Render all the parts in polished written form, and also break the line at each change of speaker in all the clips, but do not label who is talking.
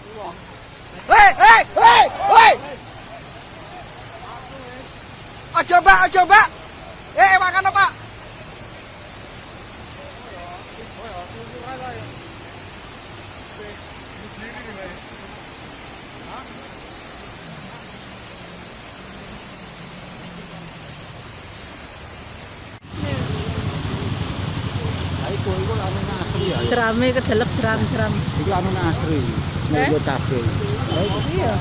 Hei, hei, hei, hei. Aja mbak, aja mbak. Makan apa?
Iku anu asri ya.
Jerame kedelep jeram-jeram.
Iku anu asri. Nggo cabe.
Iya.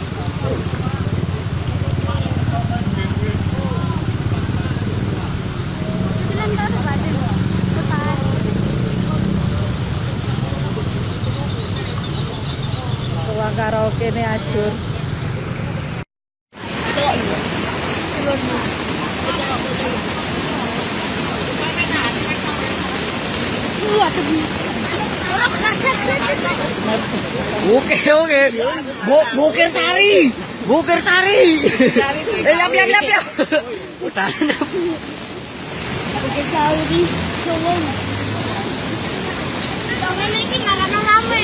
Ruang karaoke ini ajur.
Oke. Bukir Sari. Bukir Sari. Liap. Udah.
Bukit Sari, Sowong. Jangan ini karena rame.